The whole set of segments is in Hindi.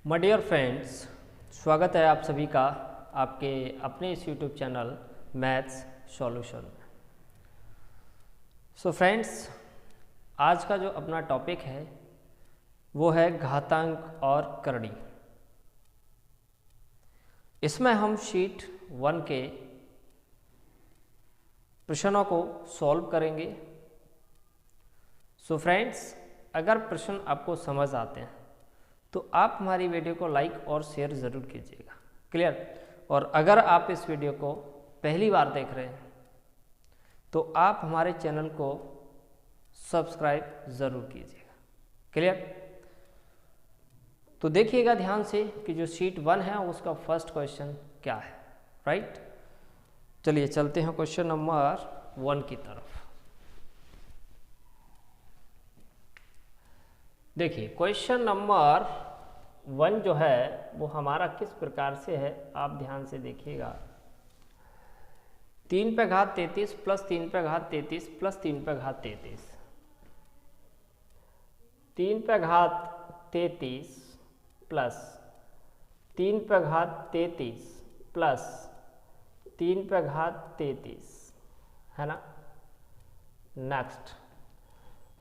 माय डियर फ्रेंड्स, स्वागत है आप सभी का आपके अपने इस यूट्यूब चैनल मैथ्स सॉल्यूशन में। सो फ्रेंड्स, आज का जो अपना टॉपिक है वो है घातांक और करड़ी। इसमें हम शीट 1 के प्रश्नों को सॉल्व करेंगे। सो फ्रेंड्स, अगर प्रश्न आपको समझ आते हैं तो आप हमारी वीडियो को लाइक और शेयर ज़रूर कीजिएगा। क्लियर? और अगर आप इस वीडियो को पहली बार देख रहे हैं तो आप हमारे चैनल को सब्सक्राइब ज़रूर कीजिएगा। क्लियर? तो देखिएगा ध्यान से कि जो शीट 1 है उसका फर्स्ट क्वेश्चन क्या है। राइट? चलिए चलते हैं क्वेश्चन नंबर 1 की तरफ। देखिए, क्वेश्चन नंबर 1 जो है वो हमारा किस प्रकार से है, आप ध्यान से देखिएगा। 3 पे घात 33 प्लस 3 पे घात 33 प्लस 3 पे घात 33, 3 पे घात 33 प्लस 3 पे घात 33 प्लस 3 पे घात 33 है ना। नेक्स्ट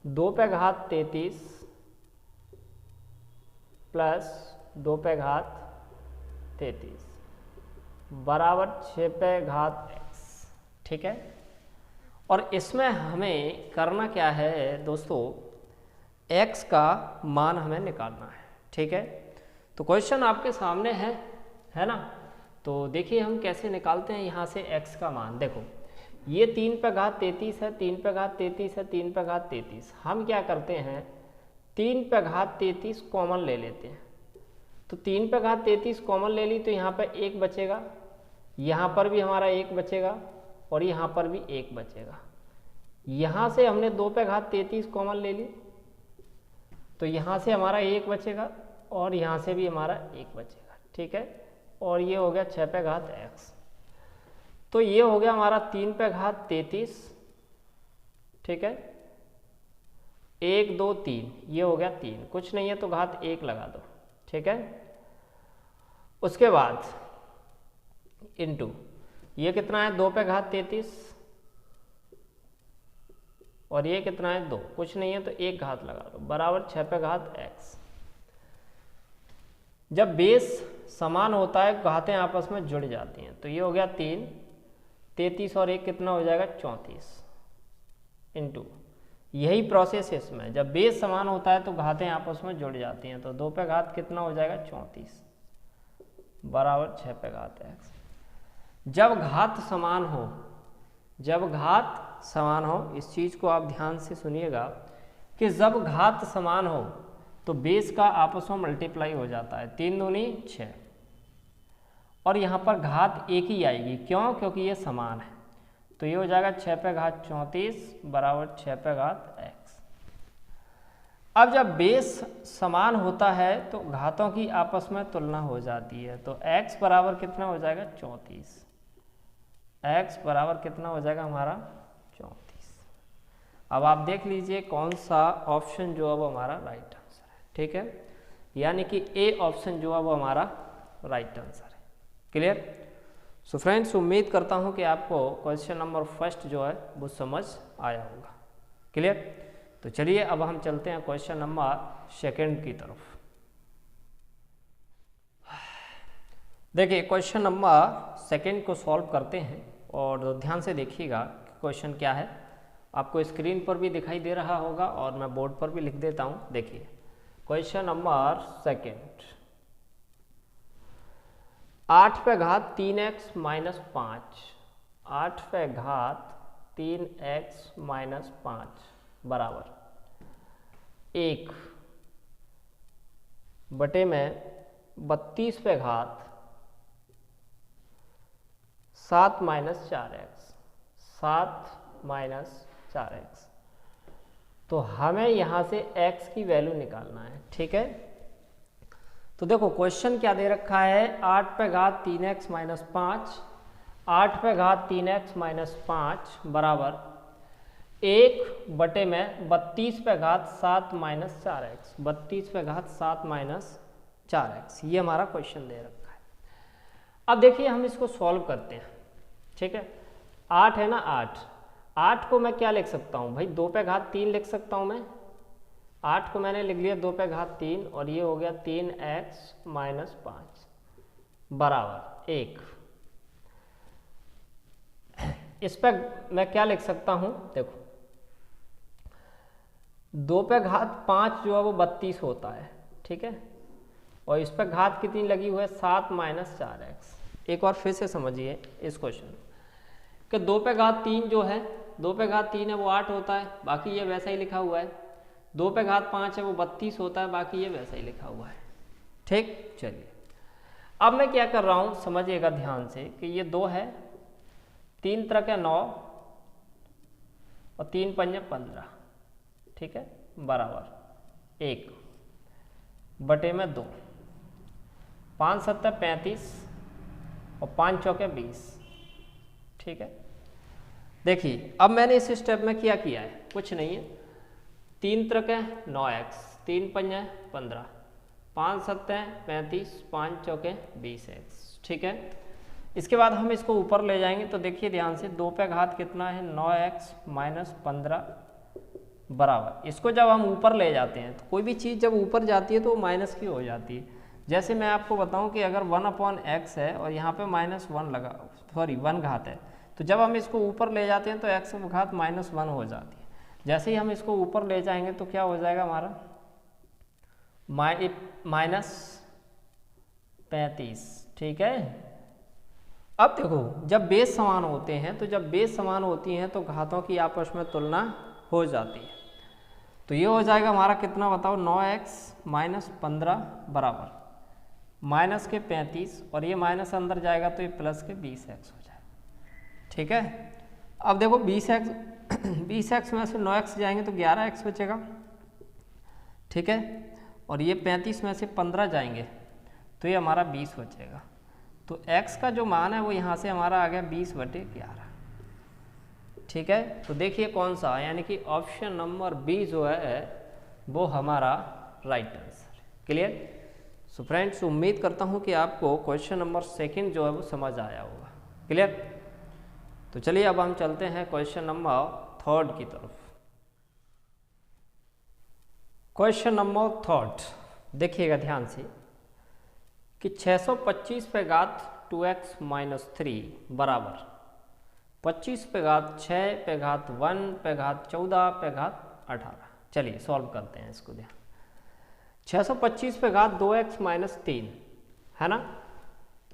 2 पे घात 33 प्लस 2 पे घात 33 बराबर 6 पे घात x। ठीक है, और इसमें हमें करना क्या है दोस्तों, x का मान हमें निकालना है। ठीक है, तो क्वेश्चन आपके सामने है ना। तो देखिए हम कैसे निकालते हैं यहाँ से x का मान। देखो, ये 3 पे घात 33 है, 3 पे घात 33 है, 3 पे घात 33। हम क्या करते हैं, 3 पे घात 33 कॉमन ले लेते हैं। तो 3 पे घात 33 कॉमन ले ली तो यहाँ पर 1 बचेगा, यहाँ पर भी हमारा 1 बचेगा और यहाँ पर भी 1 बचेगा। यहाँ से हमने 2 पे घात 33 कॉमन ले ली तो यहाँ से हमारा 1 बचेगा और यहाँ से भी हमारा 1 बचेगा। ठीक है, और ये हो गया 6 पे घात x। तो ये हो गया हमारा 3 पे घात 33। ठीक है, 1 2 3, ये हो गया 3, कुछ नहीं है तो घात 1 लगा दो। ठीक है, उसके बाद इनटू ये कितना है, 2 पे घात 33 और ये कितना है 2, कुछ नहीं है तो 1 घात लगा दो बराबर 6 पे घात x। जब बेस समान होता है घातें आपस में जुड़ जाती हैं। तो ये हो गया 3, 33 और 1 कितना हो जाएगा 34 इनटू, यही प्रोसेस है इसमें, जब बेस समान होता है तो घातें आपस में जुड़ जाती हैं। तो 2 पे घात कितना हो जाएगा 34 बराबर 6 पे घात x। जब घात समान हो, जब घात समान हो, इस चीज को आप ध्यान से सुनिएगा कि जब घात समान हो तो बेस का आपस में मल्टीप्लाई हो जाता है। 3 दूनी 6 और यहाँ पर घात 1 ही आएगी। क्यों? क्योंकि ये समान है। तो ये हो जाएगा 6 पे घात 34 बराबर 6 पे घात x। अब जब बेस समान होता है तो घातों की आपस में तुलना हो जाती है। तो x बराबर कितना हो जाएगा 34, x बराबर कितना हो जाएगा हमारा 34। अब आप देख लीजिए कौन सा ऑप्शन जो है वो हमारा राइट आंसर है। ठीक है, यानी कि ए ऑप्शन जो है वो हमारा राइट आंसर है। क्लियर? सो फ्रेंड्स, उम्मीद करता हूं कि आपको क्वेश्चन नंबर फर्स्ट जो है वो समझ आया होगा। क्लियर? तो चलिए अब हम चलते हैं क्वेश्चन नंबर सेकंड की तरफ। देखिए, क्वेश्चन नंबर सेकंड को सॉल्व करते हैं और ध्यान से देखिएगा क्वेश्चन क्या है। आपको स्क्रीन पर भी दिखाई दे रहा होगा और मैं बोर्ड पर भी लिख देता हूं। देखिए, क्वेश्चन नंबर सेकंड, 8 पे घात 3x माइनस 5, 8 पे घात 3x माइनस 5 बराबर 1 बटे में 32 पे घात 7 माइनस 4x, 7 माइनस 4x। तो हमें यहाँ से x की वैल्यू निकालना है। ठीक है, तो देखो क्वेश्चन क्या दे रखा है, 8 पे घात 3x माइनस 5, 8 पे घात 3x माइनस 5 बराबर 1 बटे में 32 पे घात 7 माइनस 4x, 32 पे घात 7 माइनस 4x, ये हमारा क्वेश्चन दे रखा है। अब देखिए हम इसको सॉल्व करते हैं, ठीक है। 8 है ना, 8 को मैं क्या लिख सकता हूँ भाई, 2 पे घात 3 लिख सकता हूँ मैं। 8 को मैंने लिख लिया 2 पे घात 3 और ये हो गया 3x माइनस 5 बराबर 1। इस पर मैं क्या लिख सकता हूँ, देखो 2 पे घात 5 जो है वो 32 होता है, ठीक है। और इस पर घात कितनी लगी हुई है, 7 माइनस 4x। एक बार फिर से समझिए इस क्वेश्चन कि 2 पे घात 3 जो है, 2 पे घात 3 है वो 8 होता है, बाकी ये वैसा ही लिखा हुआ है। 2 पे घात 5 है वो 32 होता है, बाकी ये वैसा ही लिखा हुआ है, ठीक। चलिए अब मैं क्या कर रहा हूँ समझिएगा ध्यान से कि ये 2 है, 3 त्रिक 9 और 3 पंजे 15, ठीक है, बराबर 1 बटे में 2, 5 सत्तर 35 और 5 चौके 20, ठीक है। देखिए अब मैंने इस स्टेप में क्या किया है, कुछ नहीं है। 3 त्रिक 9x, 3 पंजे 15, 5 सत्तर 35, 5 चौके 20x, ठीक है। इसके बाद हम इसको ऊपर ले जाएंगे तो देखिए ध्यान से 2 पे घात कितना है, 9x माइनस 15 बराबर, इसको जब हम ऊपर ले जाते हैं तो कोई भी चीज़ जब ऊपर जाती है तो वो माइनस की हो जाती है। जैसे मैं आपको बताऊं कि अगर 1/x है और यहाँ पे -1 लगा, सॉरी 1 घात है, तो जब हम इसको ऊपर ले जाते हैं तो x घात -1 हो जाती है। जैसे ही हम इसको ऊपर ले जाएंगे तो क्या हो जाएगा हमारा -35, ठीक है। अब देखो जब बेस समान होते हैं, तो जब बेस समान होती हैं तो घातों की आपस में तुलना हो जाती है। तो ये हो जाएगा हमारा कितना बताओ, 9x माइनस 15 बराबर माइनस के 35 और ये माइनस अंदर जाएगा तो ये प्लस के 20x हो जाएगा, ठीक है। अब देखो 20x में से 9x जाएंगे तो 11x बचेगा, ठीक है। और ये 35 में से 15 जाएंगे तो ये हमारा 20 बचेगा। तो x का जो मान है वो यहाँ से हमारा आ गया 20/11, ठीक है। तो देखिए कौन सा, यानी कि ऑप्शन नंबर बी जो है वो हमारा right answer. Clear. So friends उम्मीद करता हूँ कि आपको क्वेश्चन नंबर 2 जो है वो समझ आया होगा। क्लियर। तो चलिए अब हम चलते हैं क्वेश्चन नंबर 3 की तरफ। क्वेश्चन नंबर 3 देखिएगा ध्यान से कि 625 पे घात 2x माइनस 3 बराबर 25 पे घात 6 पे घात 1 पे घात 14 पे घात 18। चलिए सॉल्व करते हैं इसको। ध्यान 625 पे घात 2x माइनस 3 है ना,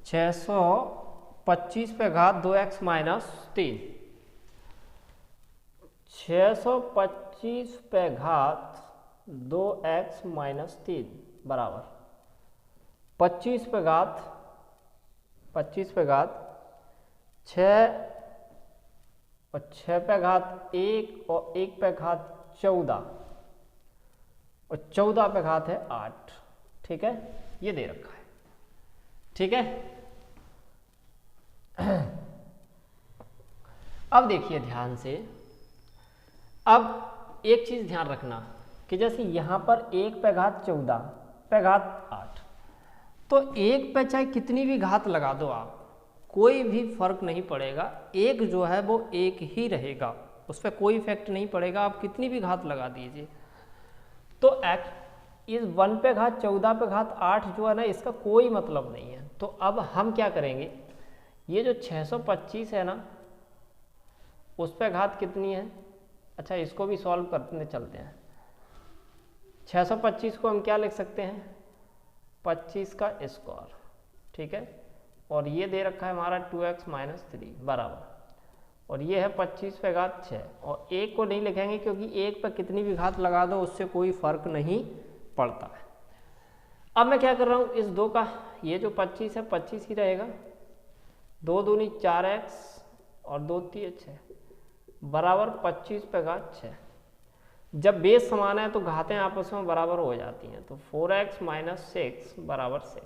625 पे घात 2x माइनस 3, 625 पे घात 2x माइनस 3 बराबर 25 पे घात 6 और 6 पे घात 1 और 1 पे घात 14 और 14 पे घात है 8, ठीक है। ये दे रखा है, ठीक है। अब देखिए ध्यान से, अब एक चीज ध्यान रखना कि जैसे यहां पर 1 पे घात 14 पे घात 8, तो 1 पे चाहे कितनी भी घात लगा दो आप, कोई भी फर्क नहीं पड़ेगा, एक जो है वो एक ही रहेगा, उस पर कोई इफेक्ट नहीं पड़ेगा, आप कितनी भी घात लगा दीजिए। तो इस 1 पे घात 14 पे घात 8 जो है ना, इसका कोई मतलब नहीं है। तो अब हम क्या करेंगे, ये जो 625 है ना, उस पे घात कितनी है, अच्छा इसको भी सॉल्व करने चलते हैं। 625 को हम क्या लिख सकते हैं, 25 का स्क्वायर, ठीक है। और ये दे रखा है हमारा 2x माइनस 3 बराबर, और ये है 25 पे घात 6, और 1 को नहीं लिखेंगे क्योंकि 1 पर कितनी भी घात लगा दो उससे कोई फर्क नहीं पड़ता है। अब मैं क्या कर रहा हूँ, इस 2 का ये जो 25 है 25 ही रहेगा, 2 दूनी 4x और 2 3 6 बराबर 25 पे घात 6। जब बेस समान है तो घातें आपस में बराबर हो जाती हैं, तो 4x माइनस 6 बराबर 6,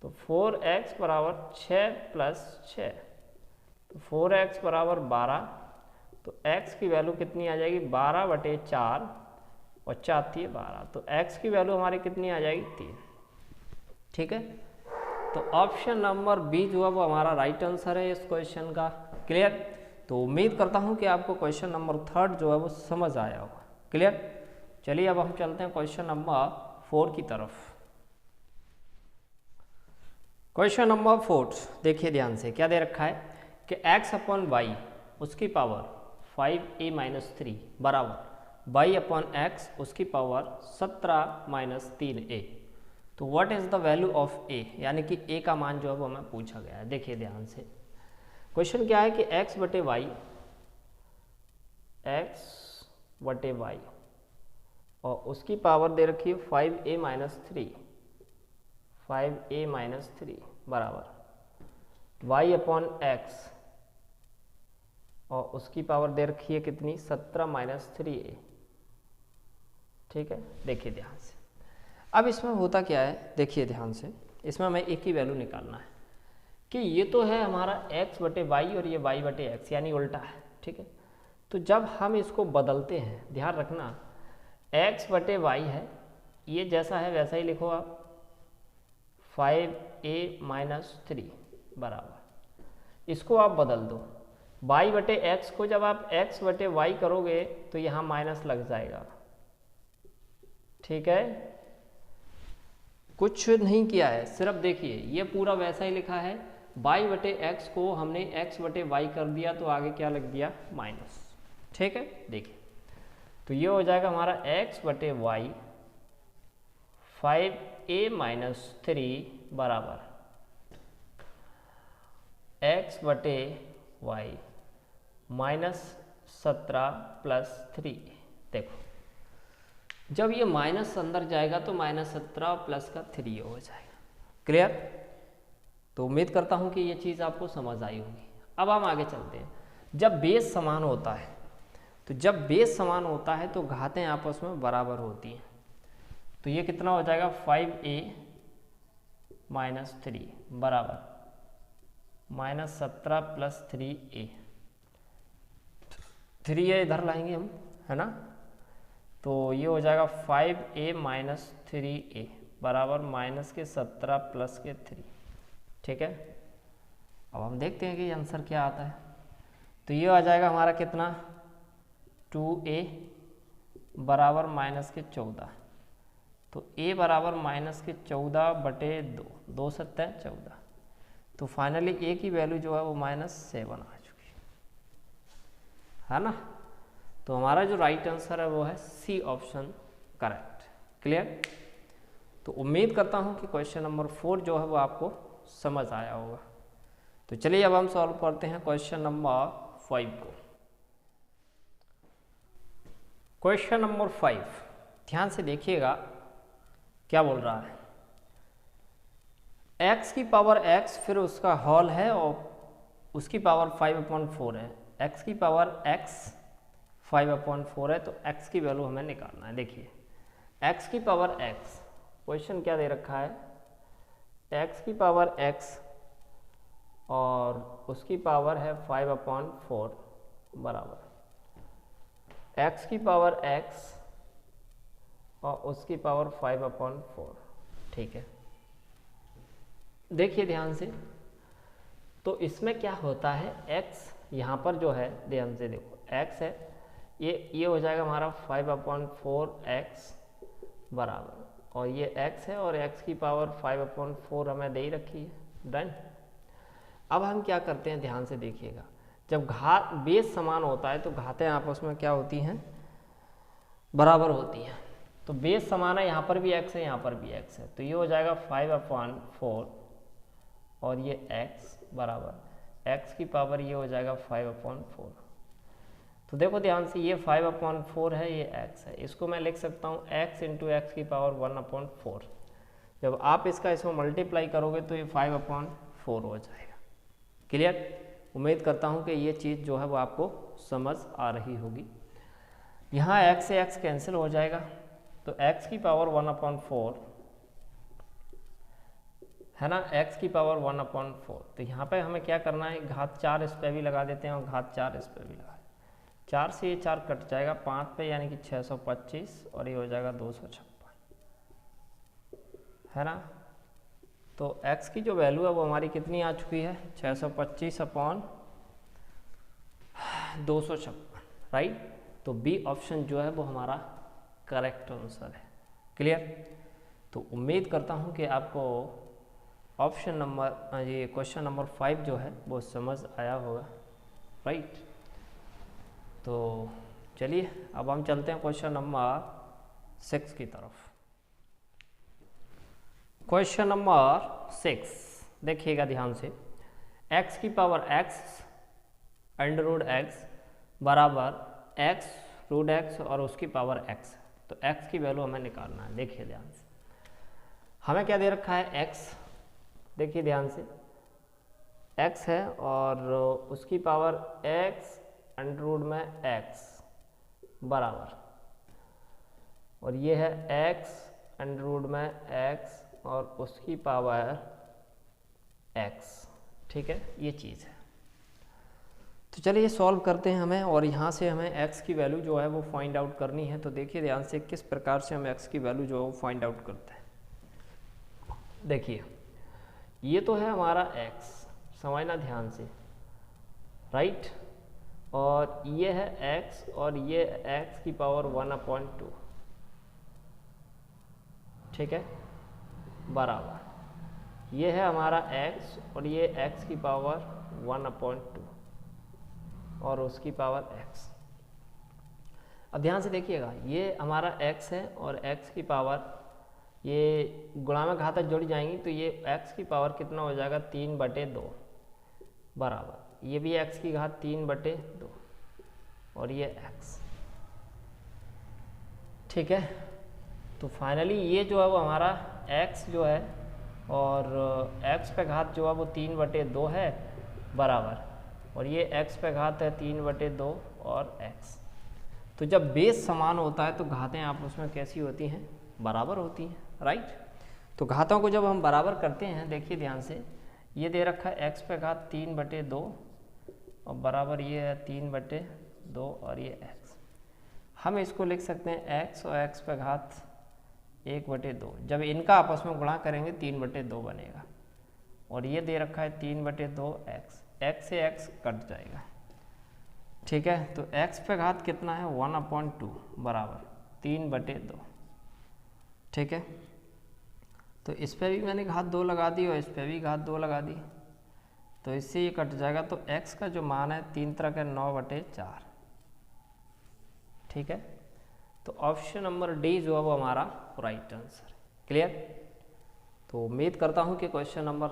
तो 4x बराबर 6 प्लस 6, तो 4x बराबर 12, तो x की वैल्यू कितनी आ जाएगी 12/4 और 4 3 12, तो x की वैल्यू हमारी कितनी आ जाएगी 3। ठीक है, तो ऑप्शन नंबर बी जो है वो हमारा राइट आंसर है इस क्वेश्चन का। क्लियर? तो उम्मीद करता हूँ कि आपको क्वेश्चन नंबर 3 जो है वो समझ आया होगा। क्लियर? चलिए अब हम चलते हैं क्वेश्चन नंबर 4 की तरफ। क्वेश्चन नंबर 4 देखिए ध्यान से, क्या दे रखा है कि x अपॉन वाई उसकी पावर 5a-3 बराबर y अपॉन एक्स उसकी पावर 17-3a। तो what is the value of a, यानी कि a का मान जो है वो हमें पूछा गया है। देखिए ध्यान से, क्वेश्चन क्या है कि x बटे वाई और उसकी पावर दे रखी है 5a-3 बराबर y अपॉन एक्स और उसकी पावर दे रखी है कितनी, 17-3a। ठीक है, देखिए ध्यान से। अब इसमें होता क्या है, देखिए ध्यान से, इसमें हमें एक ही वैल्यू निकालना है कि ये तो है हमारा x बटे वाई और ये y बटे एक्स, यानी उल्टा है। ठीक है, तो जब हम इसको बदलते हैं, ध्यान रखना x बटे वाई है, ये जैसा है वैसा ही लिखो आप, 5a-3 बराबर, इसको आप बदल दो। y बटे एक्स को जब आप x बटे वाई करोगे तो यहाँ माइनस लग जाएगा। ठीक है, कुछ नहीं किया है, सिर्फ देखिए ये पूरा वैसा ही लिखा है, y बटे एक्स को हमने x बटे वाई कर दिया तो आगे क्या लग दिया, माइनस। ठीक है, देखिए तो ये हो जाएगा हमारा x बटे वाई 5a-3 बराबर x बटे वाई -17+3। देखो जब ये माइनस अंदर जाएगा तो -17 प्लस का 3 हो जाएगा। क्लियर? तो उम्मीद करता हूँ कि ये चीज़ आपको समझ आई होगी। अब हम आगे चलते हैं। जब बेस समान होता है, तो जब बेस समान होता है तो घातें आपस में बराबर होती हैं। तो ये कितना हो जाएगा, 5a-3 बराबर -17+3a। 3a इधर लाएंगे हम, है ना, तो ये हो जाएगा 5a-3a बराबर -17+3। ठीक है, अब हम देखते हैं कि आंसर क्या आता है। तो ये आ जाएगा हमारा कितना, 2a बराबर -14। तो a बराबर -14 बटे 2, 2 सत्ते 14। तो फाइनली a की वैल्यू जो है वो -7 आ चुकी है ना। तो हमारा जो राइट आंसर है वो है सी ऑप्शन, करेक्ट। क्लियर? तो उम्मीद करता हूँ कि क्वेश्चन नंबर 4 जो है वो आपको समझ आया होगा। तो चलिए अब हम सॉल्व करते हैं क्वेश्चन नंबर 5 को। क्वेश्चन नंबर 5 ध्यान से देखिएगा, क्या बोल रहा है, x की पावर x फिर उसका होल है और उसकी पावर 5/4 है। x की पावर x 5/4 है, तो x की वैल्यू हमें निकालना है। देखिए x की पावर x, क्वेश्चन क्या दे रखा है, x की पावर x और उसकी पावर है 5/4 बराबर x की पावर x और उसकी पावर 5/4। ठीक है, देखिए ध्यान से, तो इसमें क्या होता है, x यहाँ पर जो है ध्यान से देखो, x है, ये हो जाएगा हमारा 5/4x बराबर, और ये x है और x की पावर 5/4 हमें दे ही रखी है। डन। अब हम क्या करते हैं, ध्यान से देखिएगा, जब घात बेस समान होता है तो घातें आपस में क्या होती हैं, बराबर होती हैं। तो बेस समान है, यहाँ पर भी x है, यहाँ पर भी x है, तो ये हो जाएगा 5/4 और ये x बराबर x की पावर ये हो जाएगा 5/4। तो देखो ध्यान से, ये 5/4 है, ये x है, इसको मैं लिख सकता हूँ x इंटू एक्स की पावर 1/4। जब आप इसमें मल्टीप्लाई करोगे तो ये 5/4 हो जाएगा। क्लियर? उम्मीद करता हूँ कि ये चीज़ जो है वो आपको समझ आ रही होगी। यहाँ x से x कैंसिल हो जाएगा, तो x की पावर 1/4 है ना, x की पावर 1/4। तो यहाँ पे हमें क्या करना है, घात 4 इस पे भी लगा देते हैं और घात 4 इस पे भी लगा, 4 से ये 4 कट जाएगा, 5 पे यानी कि 625 और ये हो जाएगा 256, है ना। तो x की जो वैल्यू है वो हमारी कितनी आ चुकी है 625/256, राइट। तो बी ऑप्शन जो है वो हमारा करेक्ट आंसर है। क्लियर। तो उम्मीद करता हूँ कि आपको ऑप्शन नंबर ये क्वेश्चन नंबर 5 जो है वो समझ आया होगा, राइट। तो चलिए अब हम चलते हैं क्वेश्चन नंबर 6 की तरफ। क्वेश्चन नंबर 6 देखिएगा ध्यान से, x की power x under root x बराबर x रूट x और उसकी पावर x। तो x की वैल्यू हमें निकालना है। देखिए ध्यान से, हमें क्या दे रखा है x, देखिए ध्यान से, x है और उसकी पावर x अंडर रूट में x बराबर, और ये है x अंडर रूट में x और उसकी पावर x, ठीक है, ये चीज़ है। तो चलिए सॉल्व करते हैं हमें, और यहाँ से हमें x की वैल्यू जो है वो फाइंड आउट करनी है। तो देखिए ध्यान से किस प्रकार से हम x की वैल्यू जो है वो फाइंड आउट करते हैं। देखिए ये तो है हमारा x, समझना ध्यान से, राइट, और ये है x और ये x की पावर 1/2, ठीक है, बराबर ये है हमारा x और ये x की पावर 1/2 और उसकी पावर x। अब ध्यान से देखिएगा, ये हमारा x है और x की पावर, ये गुणा में घातांक जुड़ जाएंगी तो ये x की पावर कितना हो जाएगा 3/2 बराबर, ये भी x की घात 3/2 और ये x, ठीक है। तो फाइनली ये जो है वो हमारा x जो है और x पे घात जो है वो 3/2 है बराबर, और ये x पे घात है 3/2 और x। तो जब बेस समान होता है तो घातें आपस में कैसी होती हैं, बराबर होती हैं, राइट। तो घातों को जब हम बराबर करते हैं, देखिए ध्यान से, ये दे रखा है x पे घात 3/2 और बराबर ये है 3/2 और ये x। हम इसको लिख सकते हैं x और x पे घात 1/2, जब इनका आपस में गुणा करेंगे 3/2 बनेगा, और ये दे रखा है 3/2 x से x कट जाएगा, ठीक है। तो x पे घात कितना है 1/2 बराबर 3/2, ठीक है। तो इस पे भी मैंने घात 2 लगा दी और इस पे भी घात 2 लगा दी, तो इससे ये कट जाएगा। तो x का जो मान है 3 तरह के 9/4, ठीक है। तो ऑप्शन नंबर डी जो है वो हमारा राइट आंसर है। क्लियर। तो उम्मीद करता हूँ कि क्वेश्चन नंबर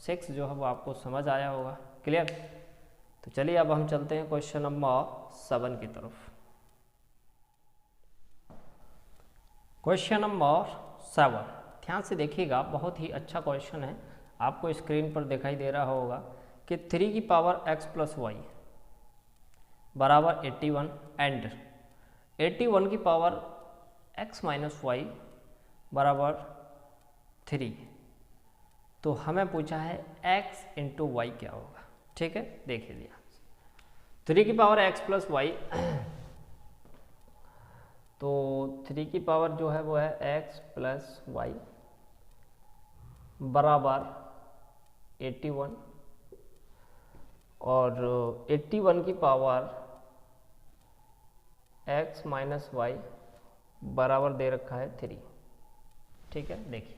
6 जो है वो आपको समझ आया होगा। क्लियर। तो चलिए अब हम चलते हैं क्वेश्चन नंबर 7 की तरफ। क्वेश्चन नंबर 7 ध्यान से देखिएगा, बहुत ही अच्छा क्वेश्चन है, आपको स्क्रीन पर दिखाई दे रहा होगा कि 3 की पावर x प्लस वाई बराबर 81 एंड 81 की पावर x माइनस वाई बराबर 3। तो हमें पूछा है x इंटू वाई क्या होगा, ठीक है। देखिए ध्यान से, 3 की पावर x प्लस वाई, तो 3 की पावर जो है वो है x प्लस वाई बराबर 81, और 81 की पावर x माइनस वाई बराबर दे रखा है 3, ठीक है। देखिए,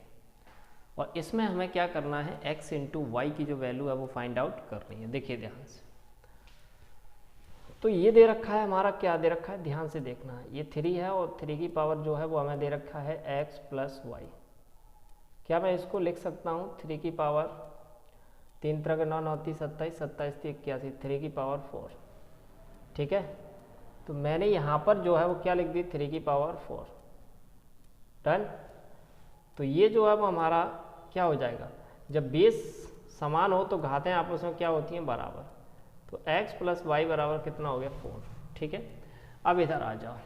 और इसमें हमें क्या करना है, x इंटू वाई की जो वैल्यू है वो फाइंड आउट करनी है। देखिए ध्यान से, तो ये दे रखा है हमारा, क्या दे रखा है, ध्यान से देखना है, ये 3 है और 3 की पावर जो है वो हमें दे रखा है x प्लस वाई। क्या मैं इसको लिख सकता हूँ 3 की पावर 3 तरह के 9 9 30 27 27 81, 3 की पावर 4, ठीक है। तो मैंने यहाँ पर जो है वो क्या लिख दी, 3 की पावर 4, डन। तो ये जो है वो हमारा क्या हो जाएगा, जब बेस समान हो तो घातें आपस में क्या होती हैं, बराबर। तो x प्लस वाई बराबर कितना हो गया 4, ठीक है। अब इधर आ जाओ,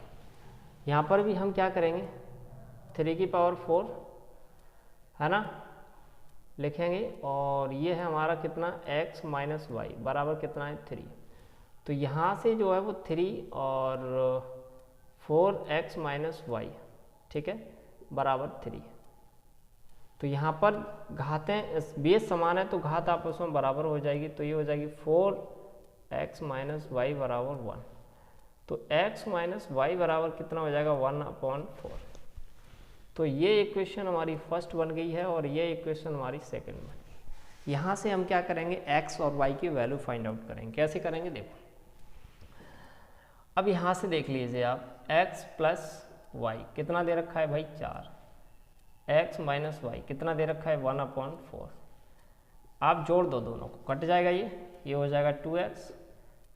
यहाँ पर भी हम क्या करेंगे, 3 की पावर 4 है ना, लिखेंगे, और ये है हमारा कितना x माइनस वाई बराबर कितना है 3। तो यहाँ से जो है वो 3 और 4x माइनस वाई, ठीक है, बराबर 3। तो यहाँ पर घातें बेस समान है तो घात आपस में बराबर हो जाएगी, तो ये हो जाएगी 4x माइनस वाई बराबर 1। तो x माइनस वाई बराबर कितना हो जाएगा 1/4। तो ये इक्वेशन हमारी फर्स्ट बन गई है और ये इक्वेशन हमारी सेकंड बन गई। यहाँ से हम क्या करेंगे, x और y की वैल्यू फाइंड आउट करेंगे। कैसे करेंगे देखो, अब यहाँ से देख लीजिए आप, x प्लस वाई कितना दे रखा है भाई 4, x माइनस वाई कितना दे रखा है 1/4। आप जोड़ दो दोनों को, कट जाएगा ये हो जाएगा 2x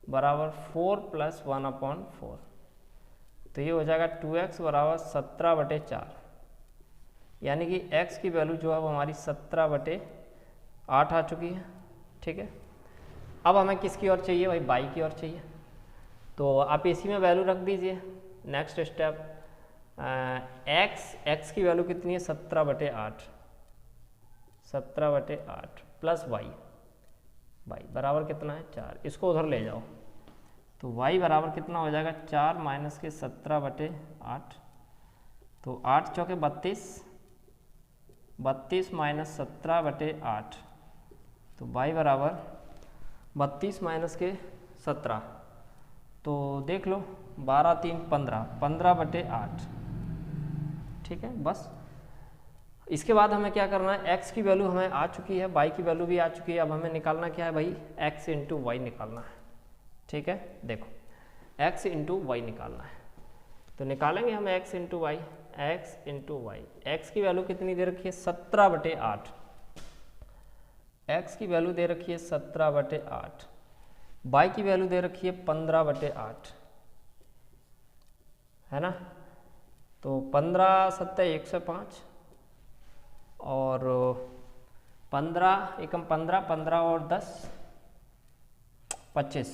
बराबर 4 प्लस 1/4। तो ये हो जाएगा 2x बराबर 17/4, यानी कि x की वैल्यू जो है वो हमारी 17/8 आ चुकी है। ठीक है, अब हमें किसकी ओर चाहिए भाई, y की ओर चाहिए। तो आप इसी में वैल्यू रख दीजिए। नेक्स्ट स्टेप, x की वैल्यू कितनी है 17/8 प्लस y बराबर कितना है 4, इसको उधर ले जाओ। तो y बराबर कितना हो जाएगा 4 माइनस के 17/8, तो 8 चौके 32 माइनस 17/8, तो y बराबर 32 माइनस के 17, तो देख लो 12 3 15/8। ठीक है, बस इसके बाद हमें क्या करना है, x की वैल्यू हमें आ चुकी है, y की वैल्यू भी आ चुकी है। अब हमें निकालना क्या है भाई, x इंटू वाई निकालना है। ठीक है, देखो x इंटू वाई निकालना है, तो निकालेंगे हम x इंटू वाई। x की वैल्यू कितनी दे रखी है 17/8, x की वैल्यू दे रखी है 17/8, y की वैल्यू दे रखी है 15/8, है ना। तो 15 7 105 और 15 एकम 15 और 10 25,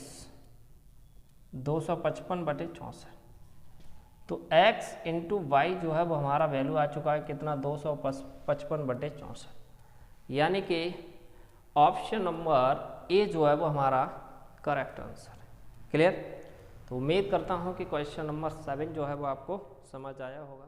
255/64। तो x इंटू वाई जो है वो हमारा वैल्यू आ चुका है कितना 255/64, यानी कि ऑप्शन नंबर ए जो है वो हमारा करेक्ट आंसर है। क्लियर। तो उम्मीद करता हूँ कि क्वेश्चन नंबर 7 जो है वो आपको समझ आया होगा।